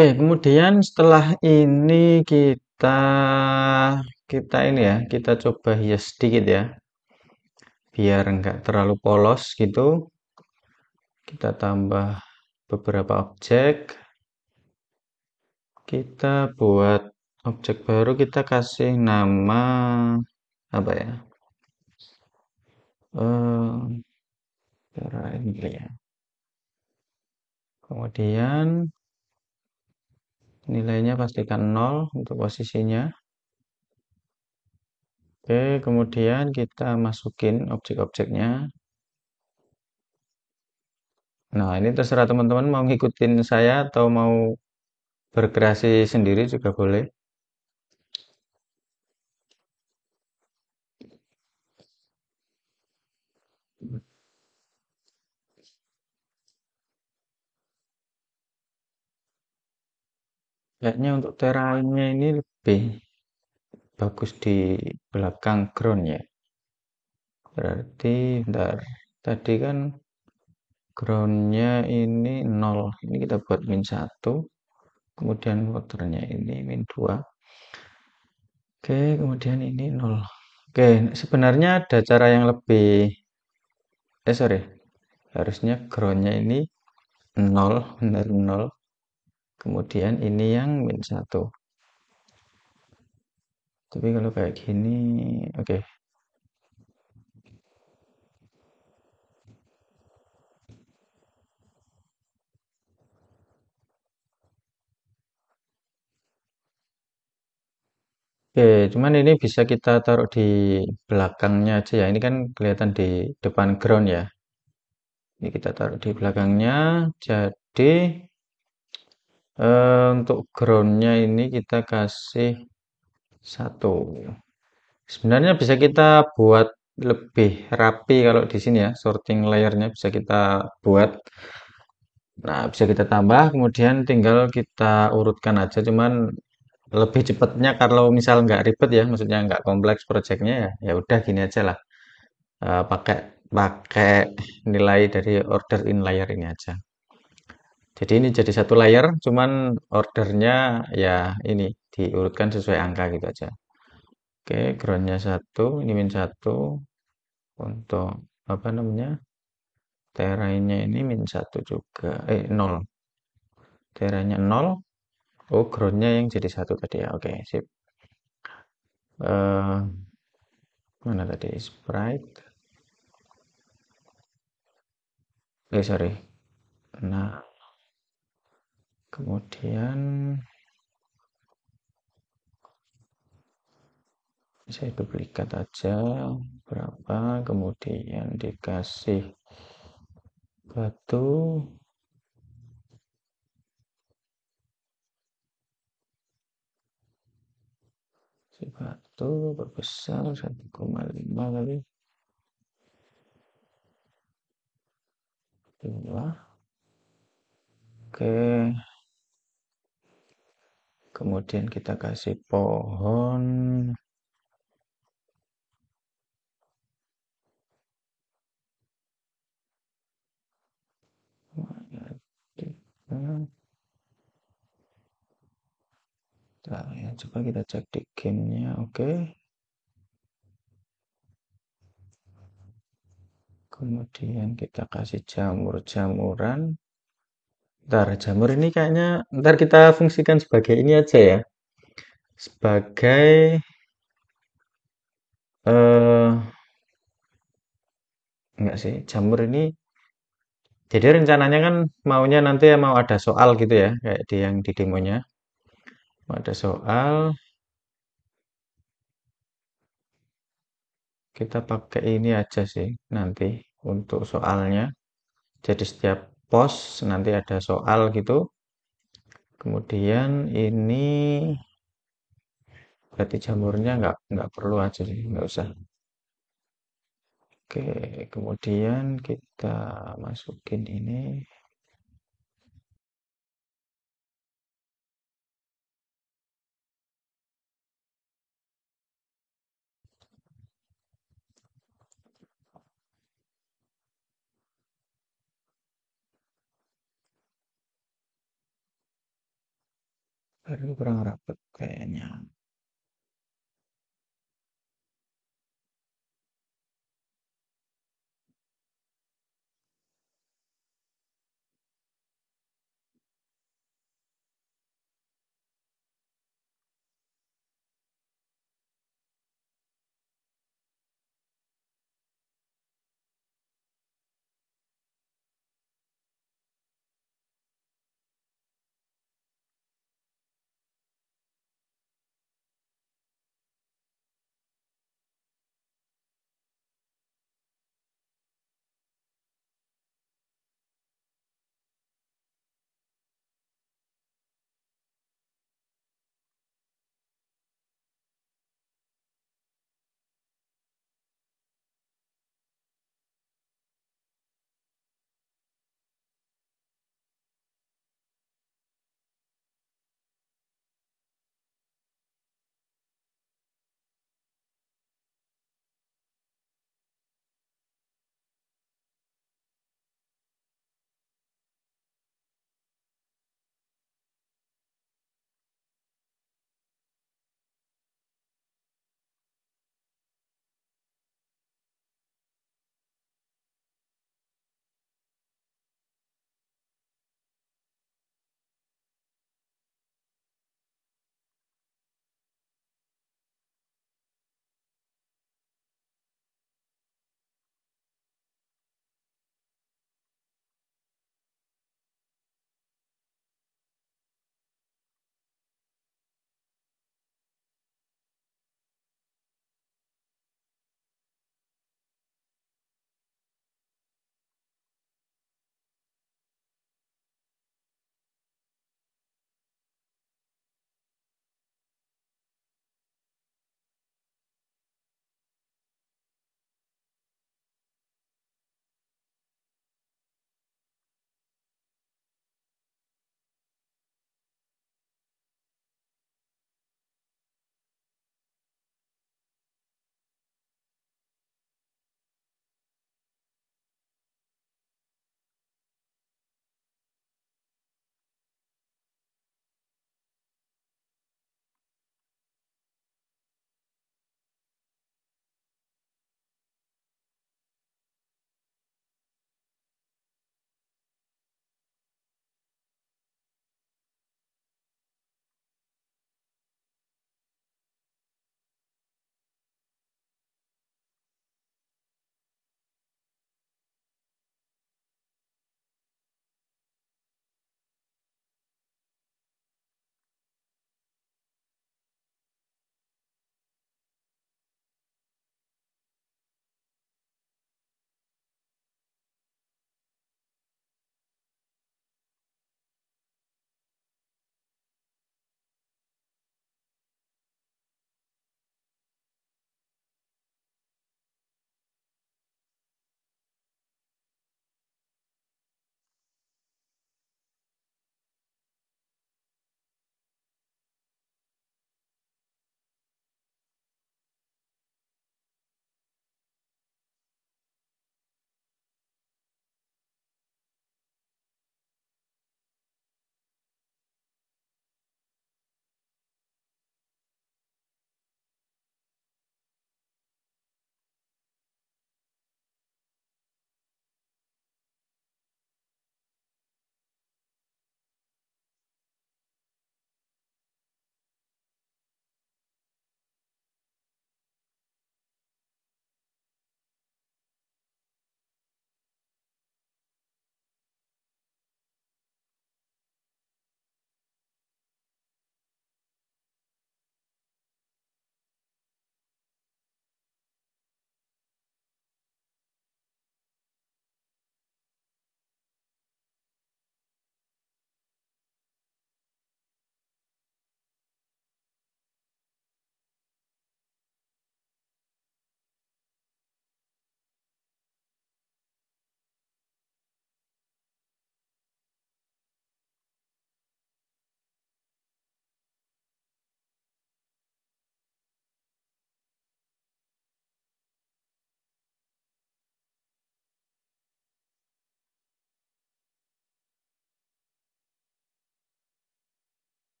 Oke, kemudian setelah ini kita kita ini ya, kita coba hias sedikit ya, biar nggak terlalu polos gitu. Kita tambah beberapa objek. Kita buat objek baru, kita kasih nama apa ya? Eh, ini ya. Kemudian nilainya pastikan 0 untuk posisinya. Oke, kemudian kita masukin objek-objeknya. Nah, ini terserah teman-teman mau ngikutin saya atau mau berkreasi sendiri juga boleh. Kayaknya untuk terrainnya ini lebih bagus di belakang ground ya. Berarti, bentar. Tadi kan groundnya ini 0. Ini kita buat -1. Kemudian waternya ini -2. Oke, kemudian ini 0. Oke, sebenarnya ada cara yang lebih, sorry, harusnya groundnya ini 0, benar 0. Kemudian ini yang -1. Tapi kalau kayak gini, oke. Oke, cuman ini bisa kita taruh di belakangnya aja ya. Ini kan kelihatan di depan ground ya. Ini kita taruh di belakangnya. Jadi untuk groundnya ini kita kasih 1. Sebenarnya bisa kita buat lebih rapi kalau di sini ya. Sorting layernya bisa kita buat. Nah, bisa kita tambah. Kemudian tinggal kita urutkan aja. Cuman lebih cepatnya kalau misal nggak ribet ya, maksudnya nggak kompleks projectnya ya, ya udah gini aja lah. Pakai pakai nilai dari order in layer ini aja. Jadi ini jadi satu layer, cuman ordernya ya ini diurutkan sesuai angka gitu aja. Oke, groundnya 1, ini -1 untuk apa namanya? Terrainnya ini -1 juga, 0. Terrainnya 0. Oh, groundnya yang jadi 1 tadi ya. Oke, sip. Eh, mana tadi? Sprite. Sorry. Nah, kemudian saya duplikat aja berapa, kemudian dikasih batu, si batu berbesar 1,5 kali 2. Oke, kemudian kita kasih pohon. Nah, ya, coba kita cek di gamenya. Oke, kemudian kita kasih jamur-jamuran. Ntar jamur ini kayaknya ntar kita fungsikan sebagai ini aja ya, sebagai eh enggak sih, jamur ini jadi rencananya kan maunya nanti ya mau ada soal gitu ya, kayak di yang di demonya. Mau ada soal, kita pakai ini aja sih nanti untuk soalnya. Jadi setiap pos nanti ada soal gitu. Kemudian ini berarti jamurnya nggak perlu aja sih, nggak usah. Oke, kemudian kita masukin ini. Aduh, kurang rapet kayaknya.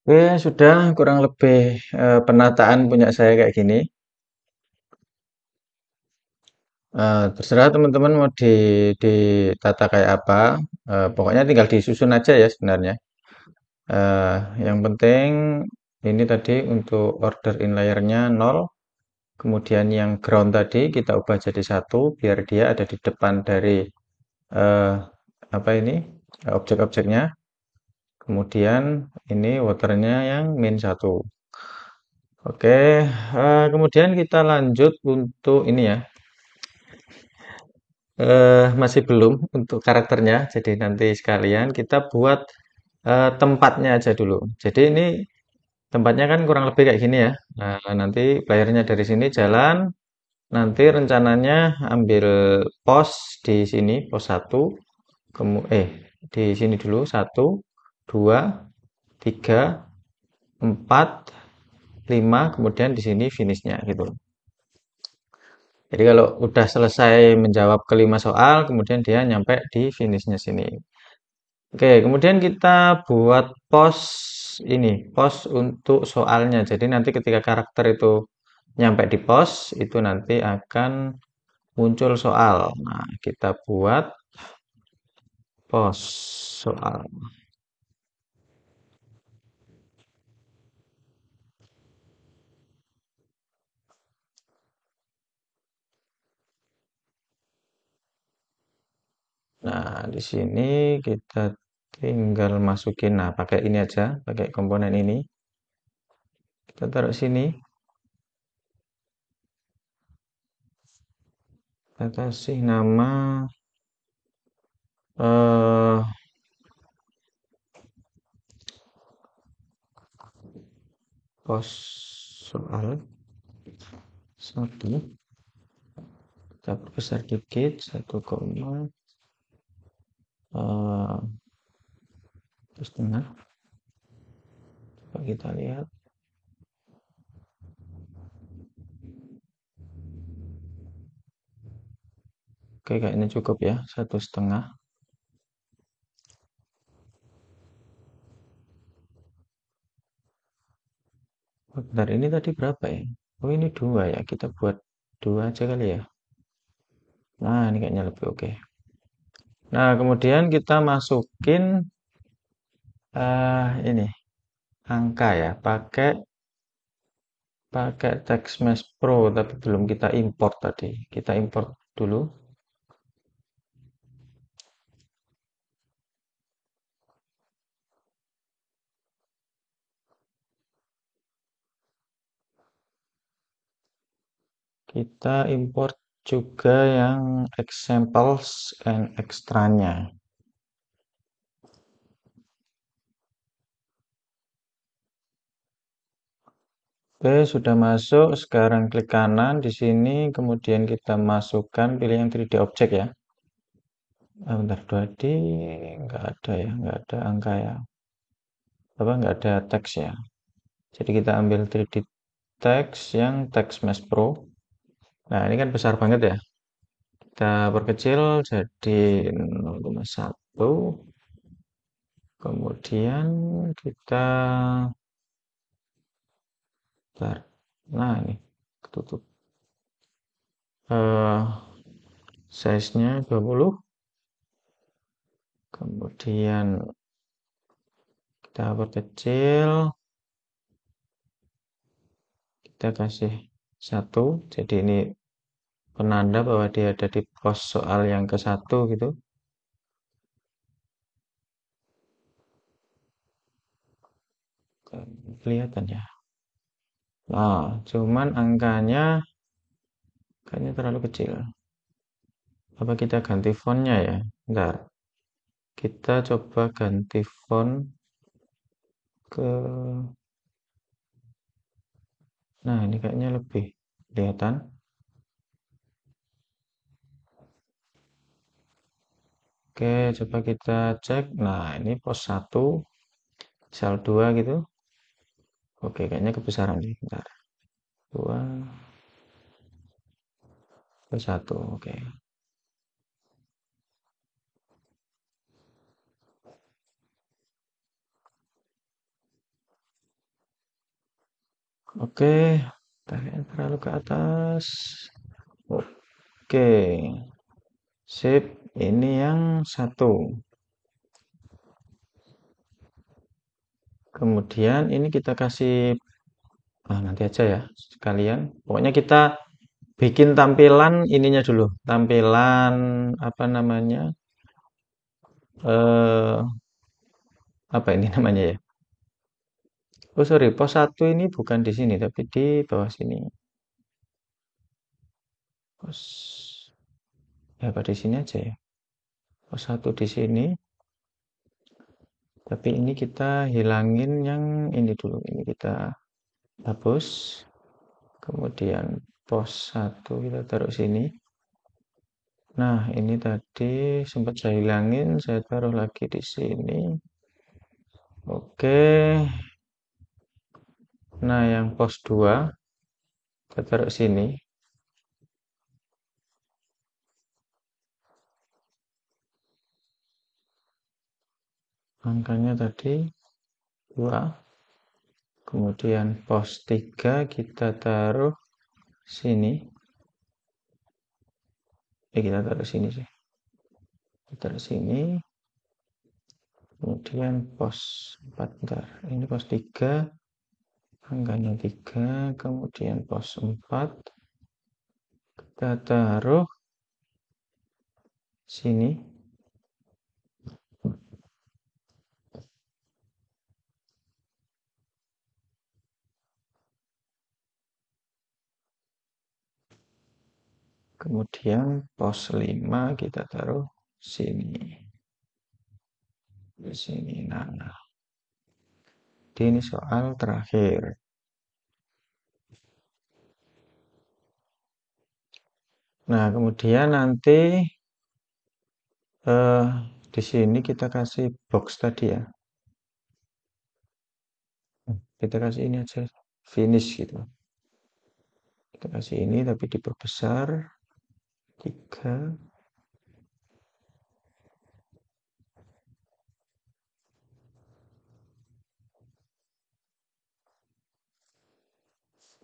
Oke, sudah kurang lebih penataan punya saya kayak gini. Terserah teman-teman mau ditata kayak apa. Pokoknya tinggal disusun aja ya sebenarnya. Eh, yang penting ini tadi untuk order inlayernya 0. Kemudian yang ground tadi kita ubah jadi 1 biar dia ada di depan dari eh, apa ini objek-objeknya. Kemudian ini waternya yang min 1. Oke, kemudian kita lanjut untuk ini ya. Masih belum untuk karakternya. Jadi nanti sekalian kita buat tempatnya aja dulu. Jadi ini tempatnya kan kurang lebih kayak gini ya. Nah, nanti playernya dari sini jalan. Nanti rencananya ambil pos di sini, pos 1. Di sini dulu 1, 2, 3, 4, 5. Kemudian di sini finishnya gitu. Jadi kalau udah selesai menjawab kelima soal, kemudian dia nyampe di finishnya sini. Oke, kemudian kita buat pos ini, pos untuk soalnya. Jadi nanti ketika karakter itu nyampe di pos, itu nanti akan muncul soal. Nah, kita buat pos soal. Nah, di sini kita tinggal masukin, nah pakai ini aja, pakai komponen ini. Kita taruh sini, kita kasih nama eh pos soal 1. Kita perbesar dikit, 1, terus tengah. Coba kita lihat. Oke, kayaknya cukup ya, 1,5. Oh, bentar, ini tadi berapa ya? Oh, ini 2 ya. Kita buat 2 aja kali ya. Nah, ini kayaknya lebih oke. Nah, kemudian kita masukin ini angka ya, pakai pakai TextMesh Pro, tapi belum kita import tadi. Kita import dulu. Kita import juga yang examples and extra-nya. Oke, sudah masuk. Sekarang klik kanan di sini, kemudian kita masukkan pilih yang 3D object ya. Bentar, 2D nggak ada ya, nggak ada angka ya. Apa nggak ada teks ya. Jadi kita ambil 3D text yang text mesh pro. Nah, ini kan besar banget ya. Kita perkecil jadi 0,1. Kemudian kita bentar. Nah, ini ketutup. Eh size-nya 20. Kemudian kita perkecil, kita kasih 1. Jadi ini penanda bahwa dia ada di pos soal yang ke 1 gitu. Kelihatan ya. Nah, cuman angkanya kayaknya terlalu kecil. Apa kita ganti fontnya ya? Bentar. Kita coba ganti font ke... Nah, ini kayaknya lebih kelihatan. Oke, coba kita cek. Nah, ini pos 1, sel 2 gitu. Oke, kayaknya kebesaran nih. Bentar. 2 ke 1. Oke. Oke, tarik terlalu ke atas. Oke, sip. Ini yang satu. Kemudian ini kita kasih, nanti aja ya sekalian. Pokoknya kita bikin tampilan ininya dulu. Tampilan apa namanya? Eh, apa ini namanya ya? Oh sorry, pos satu ini bukan di sini, tapi di bawah sini. Pos, ya apa di sini aja ya? Pos satu di sini, tapi ini kita hilangin yang ini dulu. Ini kita hapus. Kemudian pos satu kita taruh sini. Nah, ini tadi sempat saya hilangin, saya taruh lagi di sini. Oke. Nah, yang pos 2 kita taruh sini. Angkanya tadi 2. Kemudian pos 3 kita taruh sini. Kita taruh sini sih. Kita taruh sini. Kemudian pos 4. Bentar. Ini pos 3. Angkanya 3. Kemudian pos 4. Kita taruh sini. Kemudian pos 5 kita taruh sini. Di sini. Nah, ini soal terakhir. Nah, kemudian nanti eh, di sini kita kasih box tadi ya. Kita kasih ini aja, finish gitu. Kita kasih ini tapi diperbesar. 3.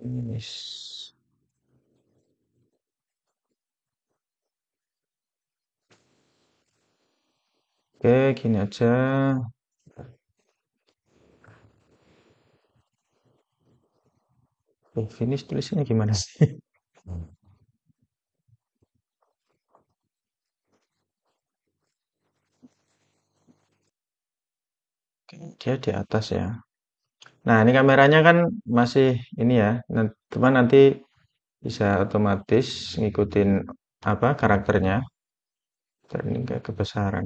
Finish. Oke, gini aja. Finish tulisannya gimana sih? Dia di atas ya. Nah, ini kameranya kan masih ini ya. Teman nanti bisa otomatis ngikutin apa karakternya. Ini kayak kebesaran.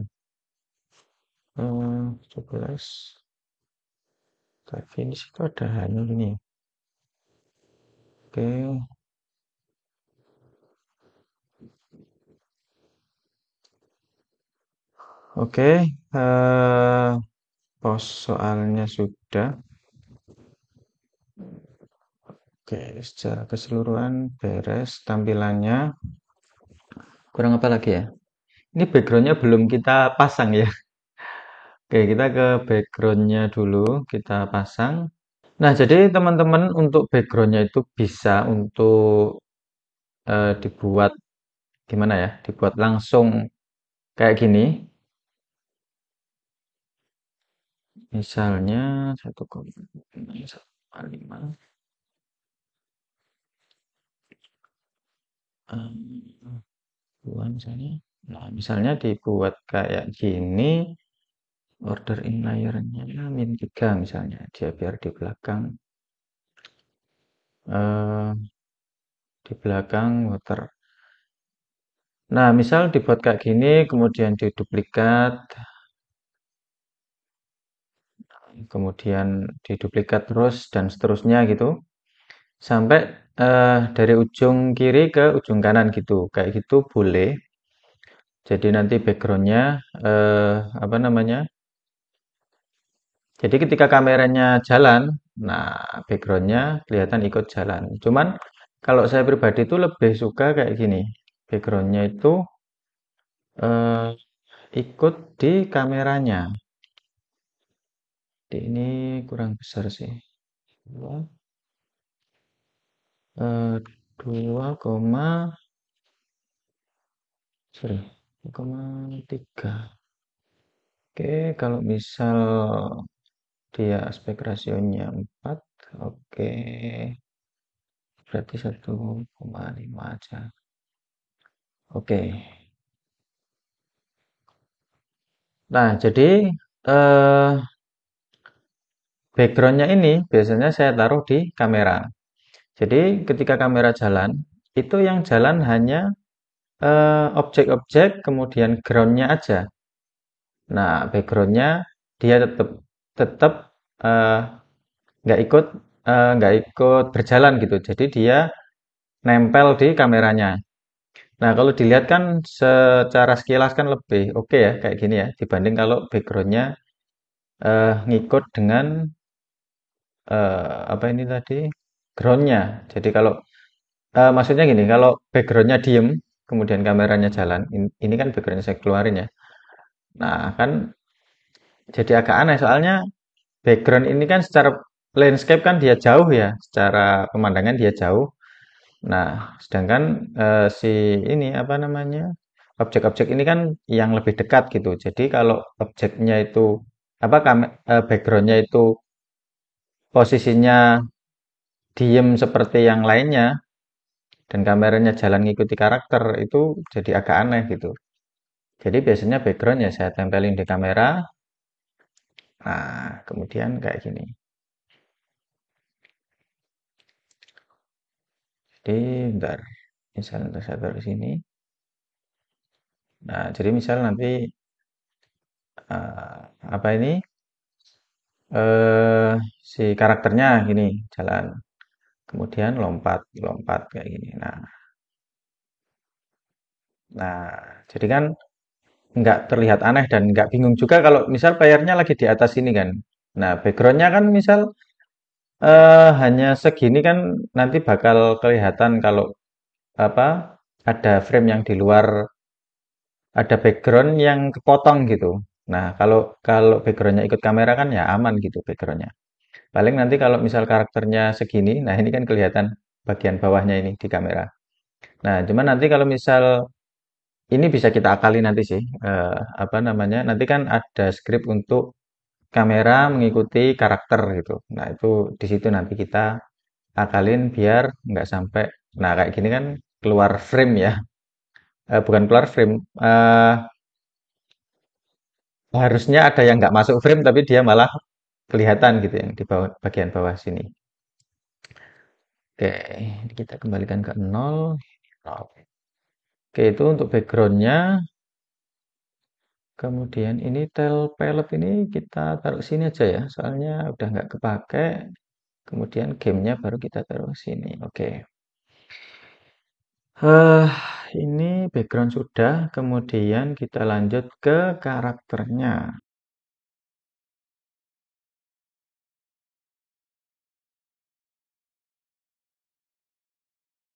11. Finish itu ada hanya ini. Oke, oke. Pos soalnya sudah. Oke, secara keseluruhan beres tampilannya. Kurang apa lagi ya? Ini backgroundnya belum kita pasang ya. Oke, kita ke backgroundnya dulu, kita pasang. Nah, jadi teman-teman untuk backgroundnya itu bisa untuk dibuat gimana ya? Dibuat langsung kayak gini. Misalnya 1,5 dua misalnya. Nah, misalnya dibuat kayak gini, order in layernya -3 misalnya, dia biar eh, di belakang water. Nah, misal dibuat kayak gini, kemudian diduplikat, kemudian diduplikat terus dan seterusnya gitu, sampai dari ujung kiri ke ujung kanan gitu, kayak gitu boleh. Jadi nanti backgroundnya apa namanya? Jadi ketika kameranya jalan, nah backgroundnya kelihatan ikut jalan. Cuman kalau saya pribadi itu lebih suka kayak gini. Backgroundnya itu eh, ikut di kameranya. Jadi ini kurang besar sih. Dua. eh, 2, sorry, 2,3. Oke, kalau misal dia aspek rasionya 4, oke, berarti 1,5 aja. Oke. Nah, jadi eh, backgroundnya ini biasanya saya taruh di kamera. Jadi ketika kamera jalan, itu yang jalan hanya objek-objek, kemudian groundnya aja. Nah, backgroundnya dia tetap tetap eh, nggak ikut berjalan gitu. Jadi dia nempel di kameranya. Nah, kalau dilihat kan secara sekilas kan lebih oke ya kayak gini ya dibanding kalau backgroundnya ngikut dengan apa ini tadi groundnya. Jadi kalau maksudnya gini, kalau backgroundnya diem, kemudian kameranya jalan, ini kan backgroundnya saya keluarin ya. Nah, kan jadi agak aneh soalnya background ini kan secara landscape kan dia jauh ya, secara pemandangan dia jauh. Nah, sedangkan si ini apa namanya objek-objek ini kan yang lebih dekat gitu. Jadi kalau objeknya itu apa backgroundnya itu posisinya diem seperti yang lainnya dan kameranya jalan ngikuti karakter itu jadi agak aneh gitu. Jadi biasanya background ya saya tempelin di kamera. Nah, kemudian kayak gini. Jadi bentar, misal saya taruh sini. Nah, jadi misal nanti apa ini eh si karakternya gini jalan, kemudian lompat, lompat kayak gini. Nah, jadi kan nggak terlihat aneh dan nggak bingung juga kalau misal playernya lagi di atas ini kan. Nah, backgroundnya kan misal hanya segini kan nanti bakal kelihatan kalau apa ada frame yang di luar, ada background yang kepotong gitu. Nah, kalau kalau backgroundnya ikut kamera kan ya aman gitu backgroundnya. Paling nanti kalau misal karakternya segini, nah ini kan kelihatan bagian bawahnya ini di kamera. Nah, cuman nanti kalau misal ini bisa kita akali nanti sih, apa namanya? Nanti kan ada script untuk kamera mengikuti karakter gitu. Nah, itu di situ nanti kita akalin biar nggak sampai, nah kayak gini kan keluar frame ya. Bukan keluar frame, harusnya ada yang nggak masuk frame tapi dia malah kelihatan gitu yang di bawah bagian bawah sini. Oke, ini kita kembalikan ke nol. Nol. Oke, itu untuk backgroundnya. Kemudian ini tel pellet ini kita taruh sini aja ya, soalnya udah nggak kepake. Kemudian gamenya baru kita taruh sini. Oke. eh ini background sudah, kemudian kita lanjut ke karakternya.